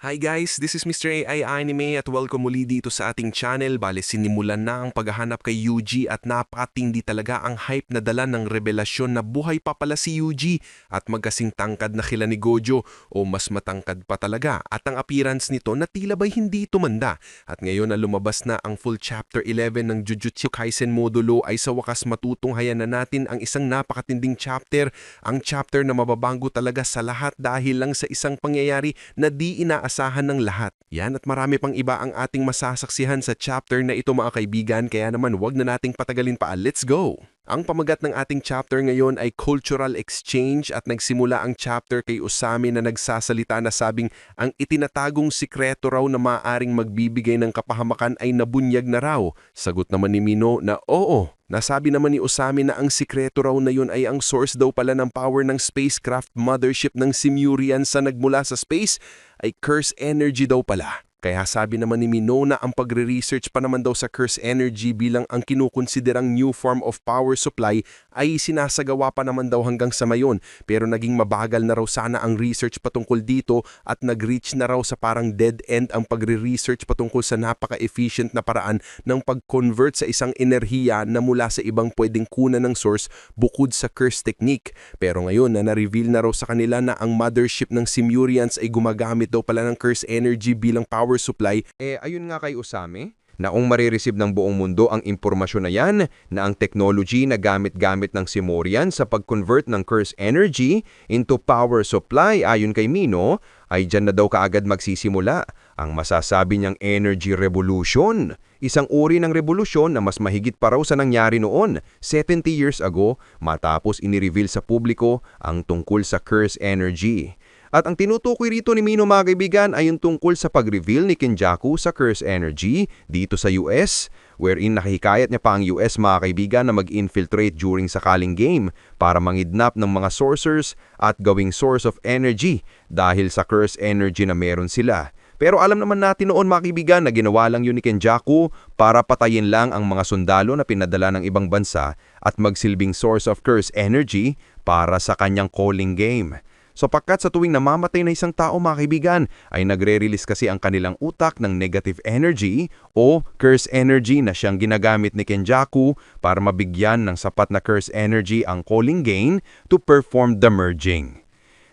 Hi guys, this is Mr. AI Anime at welcome muli dito sa ating channel. Bale, sinimulan na ang paghahanap kay Yuji at napakatindi talaga ang hype na dala ng revelasyon na buhay pa pala si Yuji at magkasing tangkad na kila ni Gojo o mas matangkad pa talaga. At ang appearance nito na tila ba'y hindi tumanda. At ngayon na lumabas na ang full chapter 11 ng Jujutsu Kaisen Modulo ay sa wakas matutunghayan na natin ang isang napakatinding chapter. Ang chapter na mababago talaga sa lahat dahil lang sa isang pangyayari na di inaasahan ng lahat. Yan at marami pang iba ang ating masasaksihan sa chapter na ito mga kaibigan, kaya naman wag na nating patagalin pa. Let's go! Ang pamagat ng ating chapter ngayon ay cultural exchange at nagsimula ang chapter kay Usami na nagsasalita na sabing ang itinatagong sikreto raw na maaaring magbibigay ng kapahamakan ay nabunyag na raw. Sagot naman ni Mino na oo. Nasabi naman ni Usami na ang sikreto raw na yun ay ang source daw pala ng power ng spacecraft mothership ng Simurian sa nagmula sa space ay curse energy daw pala. Kaya sabi naman ni Mino na ang pagre-research pa naman daw sa curse energy bilang ang kinukonsiderang new form of power supply ay sinasagawa pa naman daw hanggang sa mayon. Pero naging mabagal na raw sana ang research patungkol dito at nag-reach na raw sa parang dead end ang pagre-research patungkol sa napaka-efficient na paraan ng pag-convert sa isang enerhiya na mula sa ibang pwedeng kunan ng source bukod sa curse technique. Pero ngayon na na-reveal na raw sa kanila na ang mothership ng Simurians ay gumagamit daw pala ng curse energy bilang power supply. Ayun nga kay Usami, naong marireceive ng buong mundo ang impormasyon na yan na ang technology na gamit-gamit ng Simurian sa pag-convert ng curse energy into power supply ayon kay Mino, ay dyan na daw kaagad magsisimula ang masasabi niyang energy revolution. Isang uri ng revolusyon na mas mahigit pa raw sa nangyari noon 70 years ago matapos inireveal sa publiko ang tungkol sa curse energy. At ang tinutukoy rito ni Mino mga kaibigan ay yung tungkol sa pag-reveal ni Kenjaku sa curse energy dito sa US, wherein nakahikayat niya pa ang US mga kaibigan na mag-infiltrate during sakaling game para mangidnap ng mga sorcerers at gawing source of energy dahil sa curse energy na meron sila. Pero alam naman natin noon mga kaibigan na ginawa lang yun ni Kenjaku para patayin lang ang mga sundalo na pinadala ng ibang bansa at magsilbing source of curse energy para sa kanyang calling game. So pagkat sa tuwing namamatay na isang tao mga kaibigan, ay nagre-release kasi ang kanilang utak ng negative energy o curse energy na siyang ginagamit ni Kenjaku para mabigyan ng sapat na curse energy ang calling gain to perform the merging.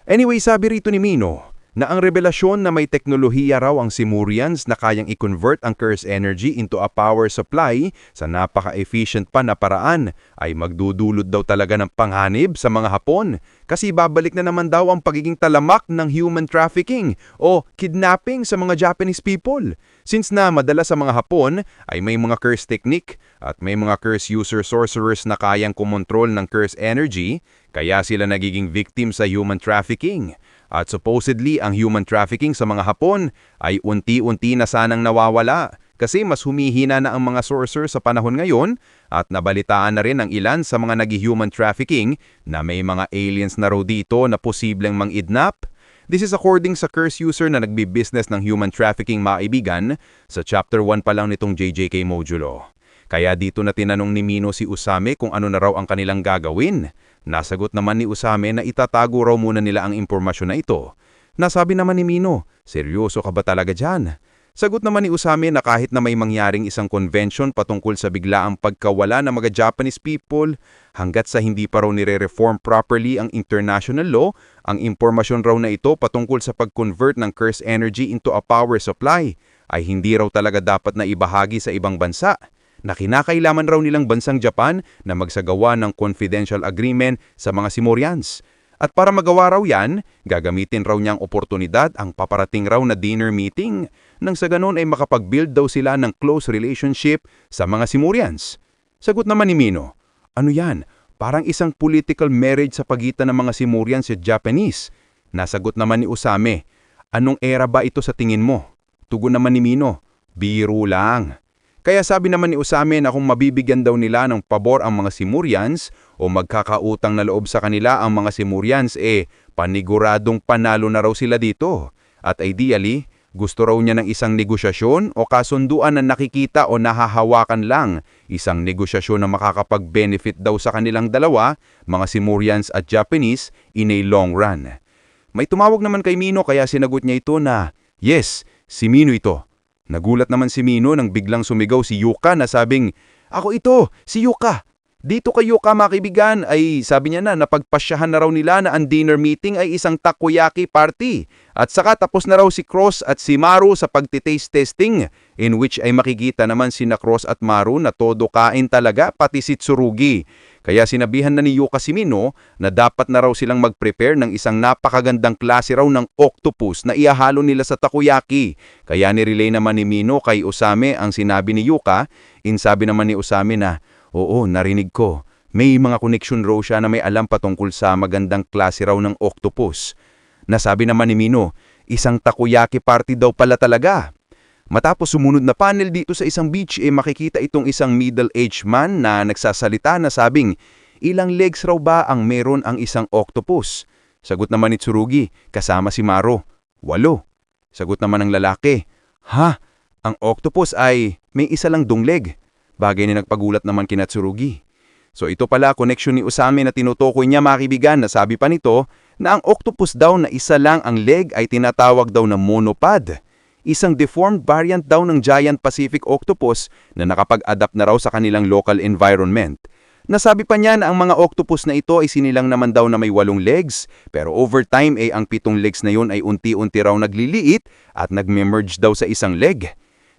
Anyway, sabi rito ni Mino na ang revelasyon na may teknolohiya raw ang Simurians na kayang i-convert ang curse energy into a power supply sa napaka-efficient pa na paraan ay magdudulot daw talaga ng panghanib sa mga Hapon kasi babalik na naman daw ang pagiging talamak ng human trafficking o kidnapping sa mga Japanese people. Since na madalas sa mga Hapon ay may mga curse technique at may mga curse user sorcerers na kayang kumontrol ng curse energy kaya sila nagiging victim sa human trafficking. At supposedly, ang human trafficking sa mga Hapon ay unti-unti na sanang nawawala kasi mas humihina na ang mga sorcerers sa panahon ngayon at nabalitaan na rin ang ilan sa mga nag-human trafficking na may mga aliens na raw dito na posibleng mang-idnap. This is according sa curse user na nagbi-business ng human trafficking mga kaibigan sa chapter 1 pa lang nitong JJK Modulo. Kaya dito na tinanong ni Mino si Usami kung ano na raw ang kanilang gagawin. Nasagot naman ni Usami na itatago raw muna nila ang impormasyon na ito. Nasabi naman ni Mino, seryoso ka ba talaga dyan? Sagot naman ni Usami na kahit na may mangyaring isang convention patungkol sa biglaang pagkawala ng mga Japanese people, hanggat sa hindi pa raw nire-reform properly ang international law, ang impormasyon raw na ito patungkol sa pag-convert ng curse energy into a power supply ay hindi raw talaga dapat na ibahagi sa ibang bansa, na kinakailaman raw nilang bansang Japan na magsagawa ng confidential agreement sa mga Simurians. At para magawa raw yan, gagamitin raw niyang oportunidad ang paparating raw na dinner meeting nang sa ganon ay makapag-build daw sila ng close relationship sa mga Simurians. Sagot naman ni Mino, ano yan? Parang isang political marriage sa pagitan ng mga Simurians at Japanese. Nasagot naman ni Usami, anong era ba ito sa tingin mo? Tugon naman ni Mino, biro lang. Kaya sabi naman ni Usami na kung mabibigyan daw nila ng pabor ang mga Simurians o magkakautang na loob sa kanila ang mga Simurians paniguradong panalo na raw sila dito. At ideally, gusto raw niya ng isang negosyasyon o kasunduan na nakikita o nahahawakan lang, isang negosyasyon na makakapag-benefit daw sa kanilang dalawa, mga Simurians at Japanese, in a long run. May tumawag naman kay Mino kaya sinagot niya ito na, Yes, si Mino ito. Nagulat naman si Mino nang biglang sumigaw si Yuka na sabing, "Ako ito, si Yuka." Dito kay Yuka mga kaibigan ay sabi niya na napagpasyahan na raw nila na ang dinner meeting ay isang takoyaki party. At saka tapos na raw si Cross at si Maru sa pagtitaste testing in which ay makikita naman sina Cross at Maru na todo kain talaga pati si Tsurugi. Kaya sinabihan na ni Yuka si Mino na dapat na raw silang mag-prepare ng isang napakagandang klase raw ng octopus na ihahalo nila sa takoyaki. Kaya nirelay naman ni Mino kay Usame ang sinabi ni Yuka, sabi naman ni Usame na, "Oo, narinig ko. May mga koneksyon raw siya na may alam patungkol sa magandang klase raw ng octopus." Nasabi naman ni Mino, isang takoyaki party daw pala talaga. Matapos sumunod na panel dito sa isang beach, makikita itong isang middle-aged man na nagsasalita na sabing, "Ilang legs raw ba ang meron ang isang octopus?" Sagot naman ni Tsurugi, kasama si Maro, 8. Sagot naman ng lalaki, "Ha? Ang octopus ay may isa lang dungleg." Bagay na nagpagulat naman kina Tsurugi. So ito pala connection ni Usame na tinutukoy niya mga kaibigan na sabi pa nito na ang octopus daw na isa lang ang leg ay tinatawag daw na monopod. Isang deformed variant daw ng giant Pacific octopus na nakapag-adapt na raw sa kanilang local environment. Nasabi pa niya na ang mga octopus na ito ay sinilang naman daw na may 8 legs, pero over time ang 7 legs na yun ay unti-unti raw nagliliit at nagme-merge daw sa isang leg.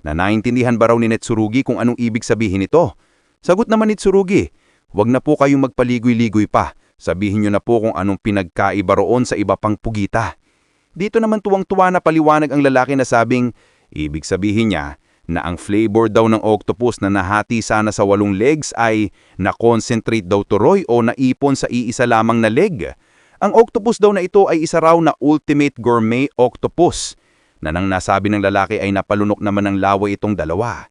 Na naintindihan ba raw ni Tsurugi kung anong ibig sabihin nito? Sagot naman ni Tsurugi, "Huwag na po kayong magpaligoy-ligoy pa. Sabihin niyo na po kung anong pinagkaiba roon sa iba pang pugita." Dito naman tuwang-tuwa na paliwanag ang lalaki na sabing, ibig sabihin niya na ang flavor daw ng octopus na nahati sana sa 8 legs ay na-concentrate daw turoy o naipon sa iisa lamang na leg. Ang octopus daw na ito ay isa raw na ultimate gourmet octopus, na nang nasabi ng lalaki ay napalunok naman ng laway itong dalawa.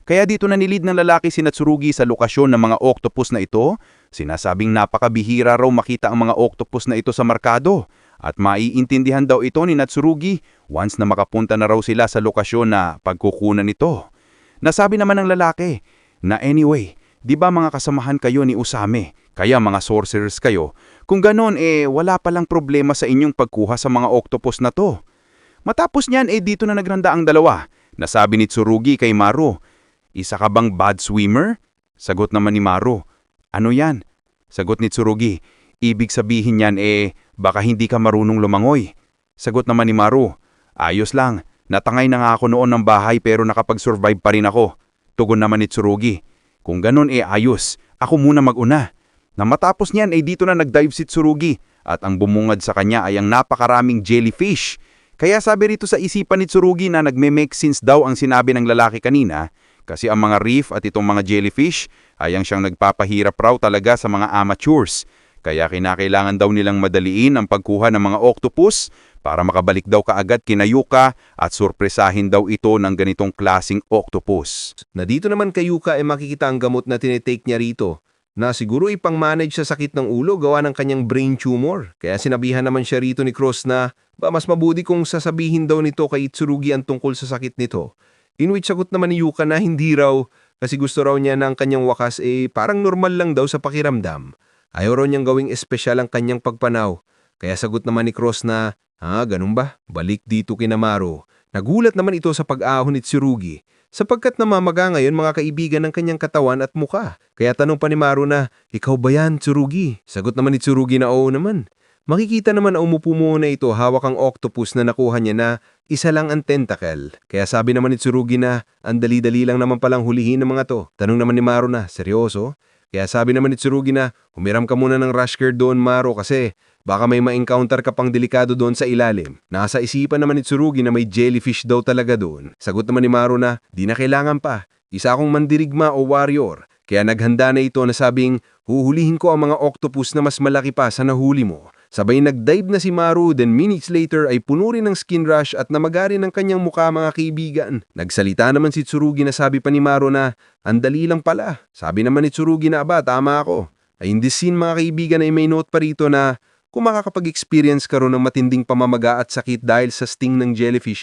Kaya dito nanilid ng lalaki si Tsurugi sa lokasyon ng mga octopus na ito, sinasabing napakabihira raw makita ang mga octopus na ito sa markado. At maiintindihan daw ito ni Tsurugi once na makapunta na raw sila sa lokasyon na pagkukunan nito. Nasabi naman ng lalaki na anyway, di ba mga kasamahan kayo ni Usame, kaya mga sorcerers kayo, kung ganon wala palang problema sa inyong pagkuha sa mga octopus na to. Matapos niyan dito na nagranda ang dalawa. Nasabi ni Tsurugi kay Maru, "Isa ka bang bad swimmer?" Sagot naman ni Maru, "Ano yan?" Sagot ni Tsurugi, "Ibig sabihin yan baka hindi ka marunong lumangoy." Sagot naman ni Maru, "Ayos lang, natangay na nga ako noon ng bahay pero nakapag-survive pa rin ako." Tugon naman ni Tsurugi, "Kung ganun ayos, ako muna mag-una." Na matapos niyan dito na nag-dive si Tsurugi at ang bumungad sa kanya ay ang napakaraming jellyfish. Kaya sabi rito sa isipan ni Tsurugi na nagme-make sense daw ang sinabi ng lalaki kanina kasi ang mga reef at itong mga jellyfish ay ang siyang nagpapahirap raw talaga sa mga amateurs. Kaya kinakailangan daw nilang madaliin ang pagkuha ng mga octopus para makabalik daw kaagad kina Yuka at surpresahin daw ito ng ganitong klasing octopus. Na dito naman kay Yuka makikita ang gamot na tinitake niya rito, na siguro ipang-manage sa sakit ng ulo gawa ng kanyang brain tumor. Kaya sinabihan naman siya rito ni Cross na mas mabuti kung sasabihin daw nito kay Tsurugi ang tungkol sa sakit nito. In which sagot naman ni Yuka na hindi raw kasi gusto raw niya na ang kanyang wakas parang normal lang daw sa pakiramdam. Ayaw raw niyang gawing espesyal ang kanyang pagpanaw. Kaya sagot naman ni Cross na, ganun ba? Balik dito kina Maru." Nagulat naman ito sa pag-ahon ni Tsurugi, sapagkat namamaga ngayon mga kaibigan ng kanyang katawan at muka. Kaya tanong pa ni Maru na, "Ikaw ba yan, Tsurugi?" Sagot naman ni Tsurugi na oo naman. Makikita naman na umupo muna ito hawak ang octopus na nakuha niya na isa lang ang tentacle. Kaya sabi naman ni Tsurugi na, "Ang dali-dali lang naman palang hulihin ng mga to." Tanong naman ni Maru na, "Seryoso?" Kaya sabi naman ni Tsurugi na, "Humiram ka muna ng rush care doon, Maru, kasi baka may ma-encounter ka pang delikado doon sa ilalim." Nasa isipan naman ni Tsurugi na may jellyfish daw talaga doon. Sagot naman ni Maru na, "Di na kailangan pa. Isa akong mandirigma o warrior." Kaya naghanda na ito na sabing, "Huhulihin ko ang mga octopus na mas malaki pa sa nahuli mo." Sabay nag-dive na si Maru, then minutes later ay puno rin ng skin rash at namagari ng kanyang mukha mga kaibigan. Nagsalita naman si Tsurugi na sabi pa ni Maru na, "Ang dali lang pala." Sabi naman ni Tsurugi na, "Aba, tama ako." Ay in this scene mga kaibigan ay may note pa rito na kung makakapag-experience ka ron ng matinding pamamaga at sakit dahil sa sting ng jellyfish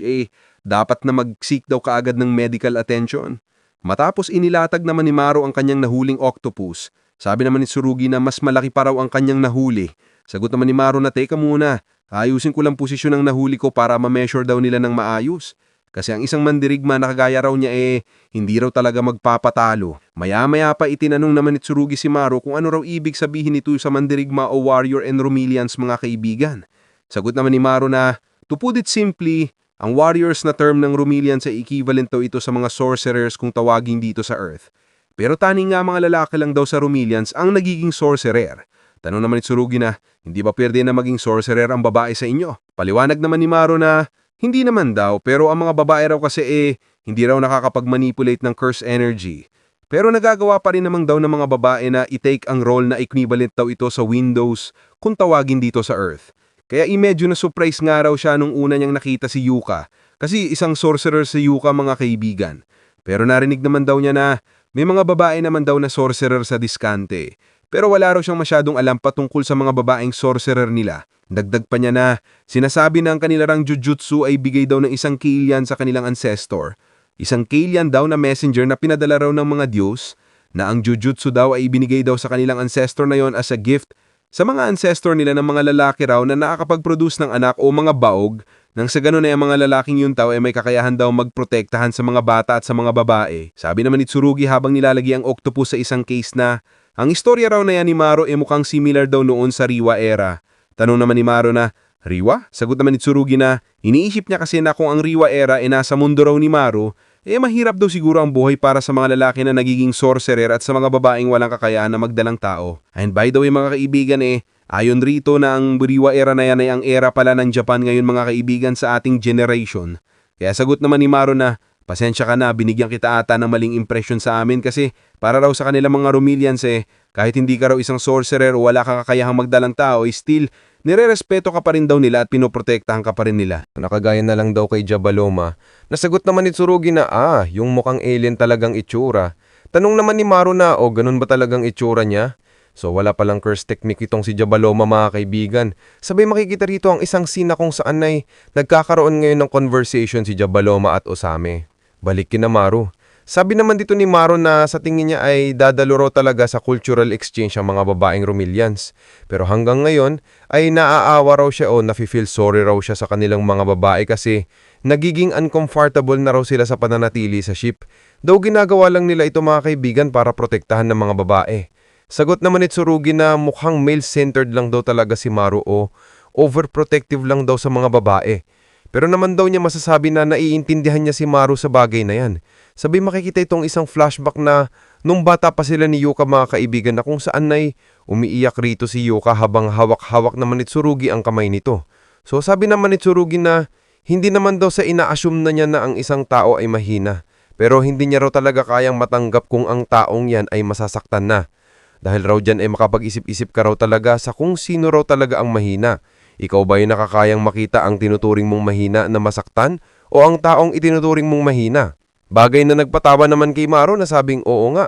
dapat na mag-seek daw kaagad ng medical attention. Matapos inilatag naman ni Maru ang kanyang nahuling octopus, sabi naman ni Tsurugi na mas malaki pa raw ang kanyang nahuli Sagot naman ni Maro na teka muna, ayusin ko lang posisyon ng nahuli ko para ma-measure daw nila ng maayos. Kasi ang isang mandirigma na kagaya raw niya hindi raw talaga magpapatalo. Maya-maya pa itinanong naman ni Tsurugi si Maro kung ano raw ibig sabihin nito sa mandirigma o warrior and Romilians mga kaibigan. Sagot naman ni Maro na, to put it simply, ang warriors na term ng Romilians ay equivalent daw ito sa mga sorcerers kung tawagin dito sa Earth. Pero tani nga mga lalaki lang daw sa Romilians ang nagiging sorcerer. Tanong naman ni Tsurugi na, hindi ba pwede na maging sorcerer ang babae sa inyo? Paliwanag naman ni Maro na, hindi naman daw, pero ang mga babae raw kasi hindi raw nakakapag-manipulate ng curse energy. Pero nagagawa pa rin naman daw ng mga babae na i-take ang role na equivalent daw ito sa Windows kung tawagin dito sa Earth. Kaya medyo na-surprise nga raw siya nung una niyang nakita si Yuka. Kasi isang sorcerer si Yuka mga kaibigan. Pero narinig naman daw niya na may mga babae naman daw na sorcerer sa diskante. Pero wala raw siyang masyadong alam patungkol sa mga babaeng sorcerer nila. Dagdag pa niya na sinasabi na ang kanilang jujutsu ay bigay daw ng isang Kaelian sa kanilang ancestor. Isang Kaelian daw na messenger na pinadala raw ng mga Diyos na ang jujutsu daw ay ibinigay daw sa kanilang ancestor na yon as a gift sa mga ancestor nila ng mga lalaki raw na nakakapag-produce ng anak o mga baog nang sa ganun ay ang mga lalaking yun daw ay may kakayahan daw magprotektahan sa mga bata at sa mga babae. Sabi naman ni Tsurugi habang nilalagay ang octopus sa isang case na ang istorya raw na yan ni Maro ay mukhang similar daw noon sa Riwa era. Tanong naman ni Maro na, Riwa? Sagot naman ni Tsurugi na, iniisip niya kasi na kung ang Riwa era ay nasa mundo raw ni Maro, mahirap daw siguro ang buhay para sa mga lalaki na nagiging sorcerer at sa mga babaeng walang kakayahan na magdalang tao. And by the way mga kaibigan ayon rito na ang Riwa era na yan ay ang era pala ng Japan ngayon mga kaibigan sa ating generation. Kaya sagot naman ni Maro na, pasensya ka na, binigyan kita ata ng maling impression sa amin kasi para raw sa kanila mga Romilians kahit hindi ka raw isang sorcerer o wala kang kakayahang magdalang tao, still, nire-respeto ka pa rin daw nila at pinoprotektahan ka pa rin nila. Nakagaya na lang daw kay Jabaloma. Nasagot naman ni Tsurugi na yung mukhang alien talagang itsura. Tanong naman ni Maro na ganun ba talagang itsura niya? So wala palang curse technique itong si Jabaloma mga kaibigan. Sabay makikita rito ang isang scene na kung saan ay nagkakaroon ngayon ng conversation si Jabaloma at Osame. Balik kina Maro. Sabi naman dito ni Maro na sa tingin niya ay dadalo raw talaga sa cultural exchange ang mga babaeng Romilians. Pero hanggang ngayon ay naaawa raw siya o nafe-feel sorry raw siya sa kanilang mga babae kasi nagiging uncomfortable na raw sila sa pananatili sa ship. Daw ginagawa lang nila ito mga kaibigan para protektahan ng mga babae. Sagot naman ni Tsurugi na mukhang male-centered lang daw talaga si Maro o overprotective lang daw sa mga babae. Pero naman daw niya masasabi na naiintindihan niya si Maro sa bagay na yan. Sabi makikita itong isang flashback na nung bata pa sila ni Yuka mga kaibigan na kung saan ay umiiyak rito si Yuka habang hawak-hawak naman ni Tsurugi ang kamay nito. So sabi naman ni Tsurugi na hindi naman daw sa ina-assume na niya na ang isang tao ay mahina. Pero hindi niya raw talaga kayang matanggap kung ang taong yan ay masasaktan na. Dahil raw dyan ay makapag-isip-isip ka raw talaga sa kung sino raw talaga ang mahina. Ikaw ba yung nakakayang makita ang tinuturing mong mahina na masaktan o ang taong itinuturing mong mahina? Bagay na nagpatawa naman kay Maro na sabing oo nga.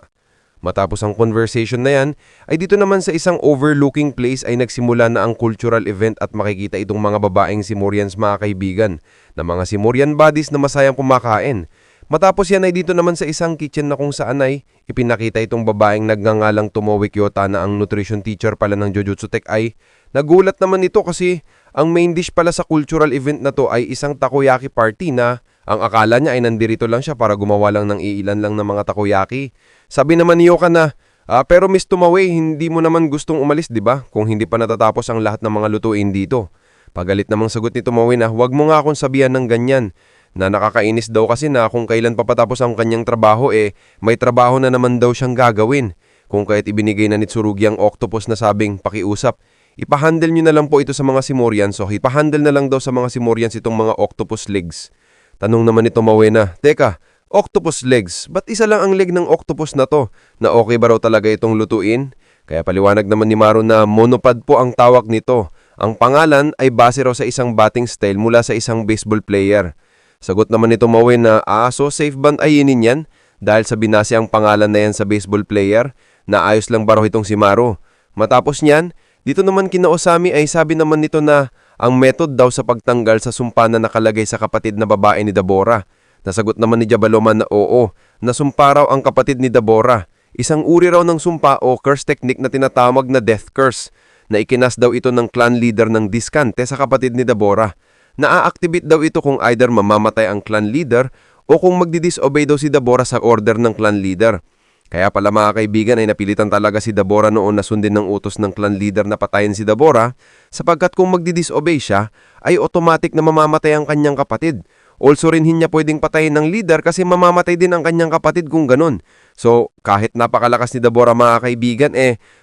Matapos ang conversation na yan, ay dito naman sa isang overlooking place ay nagsimula na ang cultural event at makikita itong mga babaeng Simorians mga kaibigan na mga Simorian bodies na masayang kumakain. Matapos yan ay dito naman sa isang kitchen na kung saan ay ipinakita itong babaeng nagngangalang Tomoe Kyota na ang nutrition teacher pala ng Jujutsu Tech ay nagulat naman ito kasi ang main dish pala sa cultural event na to ay isang takoyaki party na ang akala niya ay nandirito lang siya para gumawa lang ng iilan lang ng mga takoyaki. Sabi naman ni Yuka na, pero Miss Tomoe, hindi mo naman gustong umalis, di ba? Kung hindi pa natatapos ang lahat ng mga lutuin dito. Pagalit namang sagot ni Tomoe na, huwag mo nga akong sabihan ng ganyan. Na nakakainis daw kasi na kung kailan papatapos ang kanyang trabaho may trabaho na naman daw siyang gagawin. Kung kaya't ibinigay na ni Tsurugi ang octopus na sabing pakiusap, ipahandle nyo na lang po ito sa mga Simorians o ipahandle na lang daw sa mga Simorians itong mga octopus legs. Tanong naman ni Tomoe na, teka, octopus legs, ba't isa lang ang leg ng octopus na to? Na okay ba raw talaga itong lutuin? Kaya paliwanag naman ni Maro na monopod po ang tawag nito. Ang pangalan ay base raw sa isang batting style mula sa isang baseball player. Sagot naman ni Tomoe na, so safe band ayinin yan? Dahil sa binase ang pangalan na yan sa baseball player, na ayos lang ba raw itong si Maro? Matapos niyan, dito naman kina Osami ay sabi naman nito na ang method daw sa pagtanggal sa sumpa na nakalagay sa kapatid na babae ni Dabora. Nasagot naman ni Jabaloma na oo, nasumpa raw ang kapatid ni Dabora. Isang uri raw ng sumpa o curse technique na tinatawag na death curse, na ikinas daw ito ng clan leader ng Diskante sa kapatid ni Dabora. Naa-activate daw ito kung either mamamatay ang clan leader o kung magdi-disobey daw si Dabora sa order ng clan leader. Kaya pala mga kaibigan ay napilitan talaga si Dabora noon na sundin ng utos ng clan leader na patayin si Dabora sapagkat kung magdi-disobey siya ay automatic na mamamatay ang kanyang kapatid. Also rin niya pwedeng patayin ng leader kasi mamamatay din ang kanyang kapatid kung ganun. So kahit napakalakas ni Dabora mga kaibigan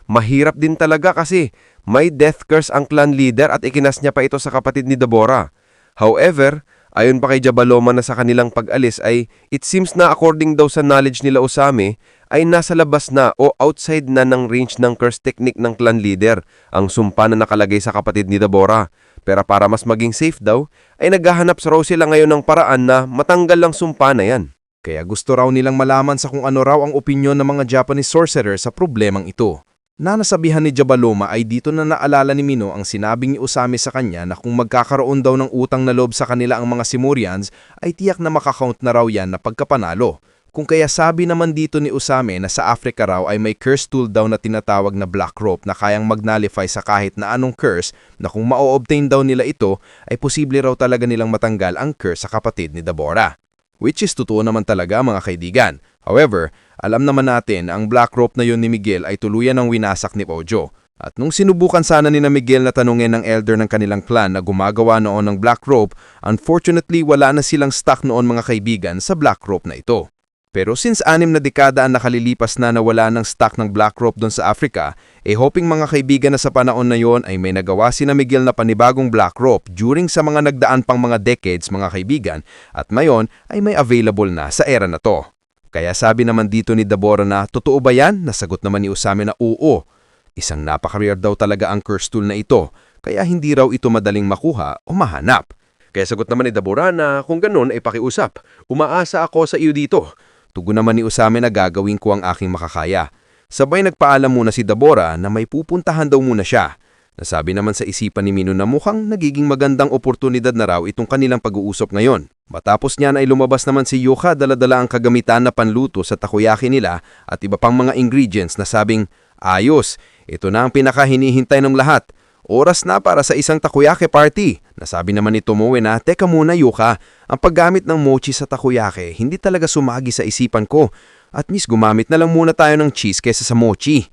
mahirap din talaga kasi may death curse ang clan leader at ikinas niya pa ito sa kapatid ni Dabora. However, ayon pa kay Jabaloma na sa kanilang pag-alis ay it seems na according daw sa knowledge nila Usame ay nasa labas na o outside na ng range ng curse technique ng clan leader ang sumpa na nakalagay sa kapatid ni Dabora. Pero para mas maging safe daw, ay naghahanap sa raw sila ngayon ng paraan na matanggal lang sumpa na yan. Kaya gusto raw nilang malaman sa kung ano raw ang opinyon ng mga Japanese sorcerer sa problemang ito. Nasabihan ni Jabaloma ay dito na naalala ni Mino ang sinabing ni Usame sa kanya na kung magkakaroon daw ng utang na loob sa kanila ang mga Simurians ay tiyak na makakount na raw yan na pagkapanalo. Kung kaya sabi naman dito ni Usame na sa Africa raw ay may curse tool daw na tinatawag na Black Rope na kayang mag-nullify sa kahit na anong curse na kung ma-obtain daw nila ito ay posible raw talaga nilang matanggal ang curse sa kapatid ni Dabora. Which is totoo naman talaga mga kaibigan. However, alam naman natin na ang Black Rope na yun ni Miguel ay tuluyan ng winasak ni Ojo. At nung sinubukan sana ni na Miguel na tanungin ng elder ng kanilang clan na gumagawa noon ng Black Rope, unfortunately wala na silang stock noon mga kaibigan sa Black Rope na ito. Pero since 6 na dekada ang nakalilipas na nawala ng stock ng Black Rope doon sa Africa, hoping mga kaibigan na sa panahon na yon ay may nagawa si na Miguel na panibagong Black Rope during sa mga nagdaan pang mga decades mga kaibigan at ngayon ay may available na sa era na to. Kaya sabi naman dito ni Dabora na totoo ba yan? Nasagot naman ni Usame na oo. Isang napaka-rare daw talaga ang curse tool na ito kaya hindi raw ito madaling makuha o mahanap. Kaya sagot naman ni Dabora na kung ganun ay pakiusap. Umaasa ako sa iyo dito. Tugon naman ni Usame na gagawin ko ang aking makakaya. Sabay nagpaalam muna si Dabora na may pupuntahan daw muna siya. Nasabi naman sa isipan ni Mino na mukhang nagiging magandang oportunidad na raw itong kanilang pag-uusap ngayon. Matapos niyan ay lumabas naman si Yuka dala-dala ang kagamitan na panluto sa takoyaki nila at iba pang mga ingredients na sabing, ayos, ito na ang pinakahinihintay ng lahat. Oras na para sa isang takoyaki party. Nasabi naman ni Tomoe na, teka muna Yuka, ang paggamit ng mochi sa takoyaki hindi talaga sumagi sa isipan ko. At mis gumamit na lang muna tayo ng cheese kaysa sa mochi.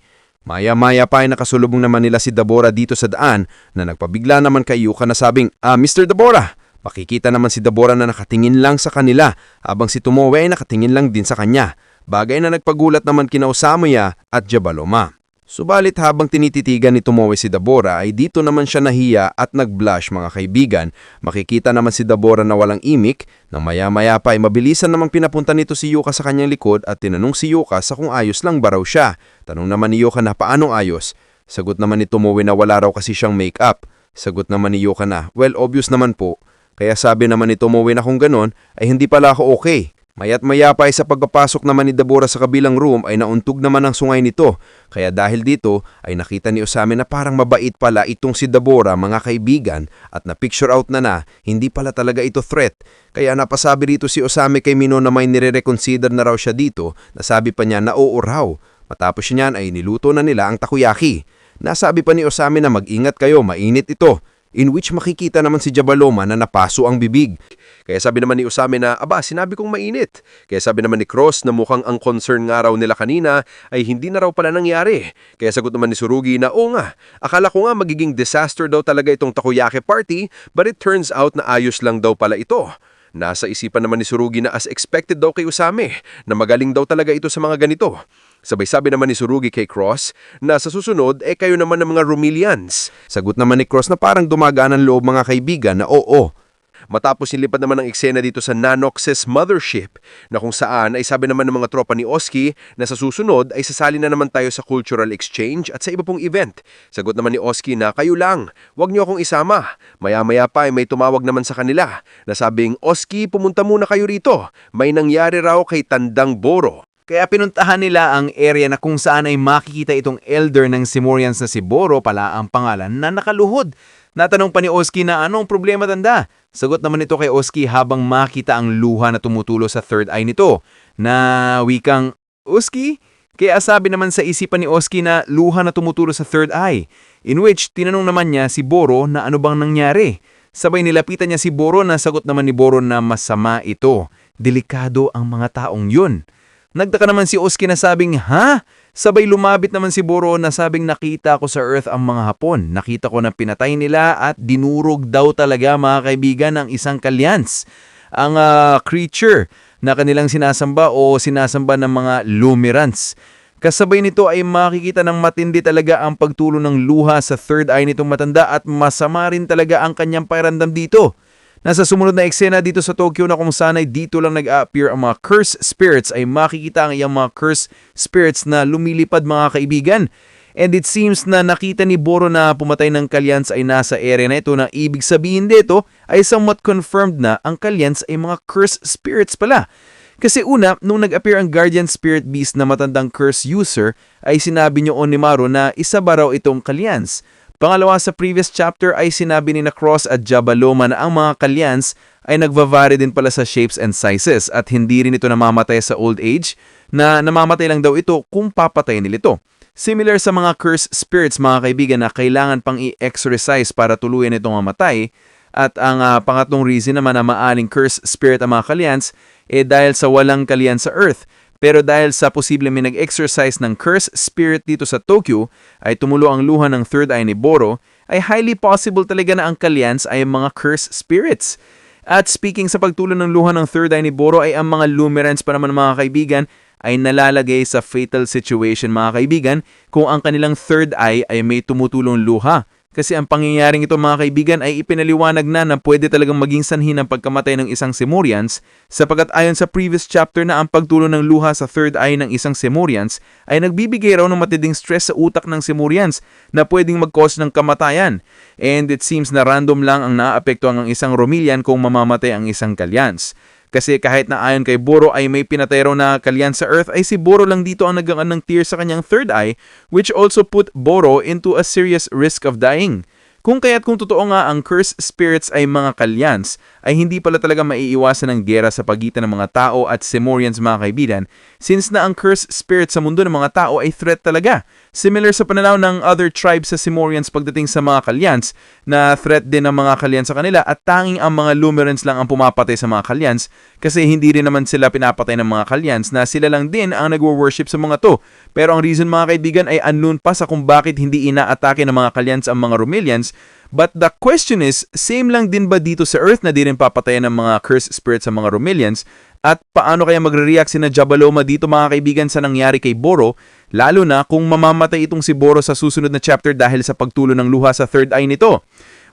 Maya-maya pa ay nakasulubong naman nila si Dabora dito sa daan na nagpabigla naman kay Yuka na sabing, Mr. Dabora! Makikita naman si Dabora na nakatingin lang sa kanila habang si Tomoe ay nakatingin lang din sa kanya. Bagay na nagpagulat naman kina Osamuya at Jabaloma. Subalit habang tinititigan ni Tomoe si Dabora ay dito naman siya nahiya at nag-blush mga kaibigan. Makikita naman si Dabora na walang imik nang maya-maya pa ay mabilisan namang pinapunta nito si Yuka sa kanyang likod at tinanong si Yuka sa kung ayos lang ba raw siya. Tanong naman ni Yuka na paanong ayos. Sagot naman ni Tomoe na wala raw kasi siyang make-up. Sagot naman ni Yuka na well obvious naman po. Kaya sabi naman ni Tomoe na kung ganon ay hindi pala ako okay. Maya't maya pa ay sa pagpapasok naman ni Dabora sa kabilang room ay nauntog naman ang sungay nito. Kaya dahil dito ay nakita ni Usame na parang mabait pala itong si Dabora mga kaibigan at na-picture out na hindi pala talaga ito threat. Kaya napasabi rito si Usame kay Mino na may nire-reconsider na raw siya dito. Nasabi pa niya na oo raw. Matapos niyan ay niluto na nila ang takoyaki. Nasabi pa ni Usame na mag-ingat kayo, mainit ito. In which makikita naman si Jabaloma na napaso ang bibig. Kaya sabi naman ni Usame na, sinabi kong mainit. Kaya sabi naman ni Cross na mukhang ang concern nga raw nila kanina ay hindi na raw pala nangyari. Kaya sagot naman ni Surugi na, oo nga, akala ko nga magiging disaster daw talaga itong takoyaki party, but it turns out na ayos lang daw pala ito. Nasa isipan naman ni Surugi na as expected daw kay Usame, na magaling daw talaga ito sa mga ganito. Sabay sabi naman ni Surugi kay Cross na sa susunod kayo naman ng mga Romilians. Sagot naman ni Cross na parang dumagaan ang loob mga kaibigan na oo. Matapos nilipad naman ang eksena dito sa Nanox's mothership na kung saan ay sabi naman ng mga tropa ni Oski na sa susunod ay sasali na naman tayo sa cultural exchange at sa iba pong event. Sagot naman ni Oski na kayo lang, wag niyo akong isama. Maya-maya pa ay may tumawag naman sa kanila na sabing, Oski, pumunta muna kayo rito. May nangyari raw kay Tandang Boro. Kaya pinuntahan nila ang area na kung saan ay makikita itong elder ng Simorians na si Boro pala ang pangalan na nakaluhod. Natanong pa ni Oski na anong problema tanda? Sagot naman ito kay Oski habang makita ang luha na tumutulo sa third eye nito. Na wikang, Oski, Kaya sabi naman sa isipan ni Oski na luha na tumuturo sa third eye, in which tinanong naman niya si Boro na ano bang nangyari. Sabay nilapitan niya si Boro na sagot naman ni Boro na masama ito. Delikado ang mga taong yun. Nagtaka naman si Oski na sabing, ha? Sabay lumabit naman si Boro na sabing nakita ko sa Earth ang mga Hapon. Nakita ko na pinatay nila at dinurog daw talaga mga kaibigan ng isang kalyans. Ang creature na kanilang sinasamba o sinasamba ng mga Lumirans. Kasabay nito ay makikita ng matindi talaga ang pagtulo ng luha sa third eye nitong matanda at masama rin talaga ang kanyang pakiramdam dito. Nasa sumunod na eksena dito sa Tokyo na kung saan ay dito lang nag-a-appear ang mga curse spirits ay makikita ang iyang mga curse spirits na lumilipad mga kaibigan. And it seems na nakita ni Boro na pumatay ng kalyans ay nasa area na ito na ibig sabihin dito ay somewhat confirmed na ang kalyans ay mga curse spirits pala. Kasi una, nung nag-appear ang Guardian Spirit Beast na matandang curse user ay sinabi niyo Onimaru na isa ba raw itong kalyans. Pangalawa, sa previous chapter ay sinabi ni Cross at Jabaloma na ang mga kalyans ay nagvavary din pala sa shapes and sizes at hindi rin ito namamatay sa old age, na namamatay lang daw ito kung papatayin nila ito. Similar sa mga curse spirits mga kaibigan na kailangan pang i-exorcise para tuluyan itong mamatay. At ang pangatlong reason naman na maaling curse spirit ang mga kalyans dahil sa walang kalyan sa Earth. Pero dahil sa posible may nag-exercise ng curse spirit dito sa Tokyo, ay tumulo ang luha ng third eye ni Boro, ay highly possible talaga na ang kalyans ay mga curse spirits. At speaking sa pagtulo ng luha ng third eye ni Boro, ay ang mga Lumirans pa naman mga kaibigan, ay nalalagay sa fatal situation mga kaibigan kung ang kanilang third eye ay may tumutulong luha. Kasi ang pangyayaring ito mga kaibigan ay ipinaliwanag na pwede talagang maging sanhi ng pagkamatay ng isang Simurians sapagkat ayon sa previous chapter na ang pagtulo ng luha sa third eye ng isang Simurians ay nagbibigay raw ng matinding stress sa utak ng Simurians na pwedeng mag-cause ng kamatayan. And it seems na random lang ang naaapektuhan ng isang Romilian kung mamamatay ang isang Kalyans. Kasi kahit na ayon kay Boro ay may pinatay raw na kalyan sa Earth ay si Boro lang dito ang nagaan ng tear sa kanyang third eye which also put Boro into a serious risk of dying. Kung kaya't kung totoo nga ang curse spirits ay mga kalyans, ay hindi pala talaga maiiwasan ng gera sa pagitan ng mga tao at Simurians mga kaibigan, since na ang curse spirits sa mundo ng mga tao ay threat talaga. Similar sa pananaw ng other tribes sa Simurians pagdating sa mga kalyans, na threat din ang mga kalyans sa kanila at tanging ang mga Lumirans lang ang pumapatay sa mga kalyans kasi hindi rin naman sila pinapatay ng mga kalyans na sila lang din ang nagwo-worship sa mga to. Pero ang reason mga kaibigan ay unknown pa sa kung bakit hindi inaatake ng mga kalyans ang mga Romilians. But the question is, same lang din ba dito sa Earth na di rin papatayan ng mga curse spirits sa mga Romilians? At paano kaya magre-react sina Jabaloma dito mga kaibigan sa nangyari kay Boro? Lalo na kung mamamatay itong si Boro sa susunod na chapter dahil sa pagtulo ng luha sa third eye nito.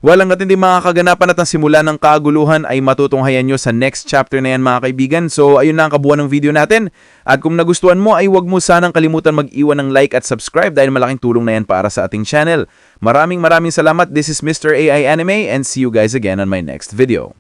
Walang matindi mga kaganapan at ang simula ng kaguluhan ay matutunghayan nyo sa next chapter na yan mga kaibigan. So ayun na ang kabuuan ng video natin. At kung nagustuhan mo ay huwag mo sanang kalimutan mag-iwan ng like at subscribe dahil malaking tulong na yan para sa ating channel. Maraming salamat. This is Mr. AI Anime and see you guys again on my next video.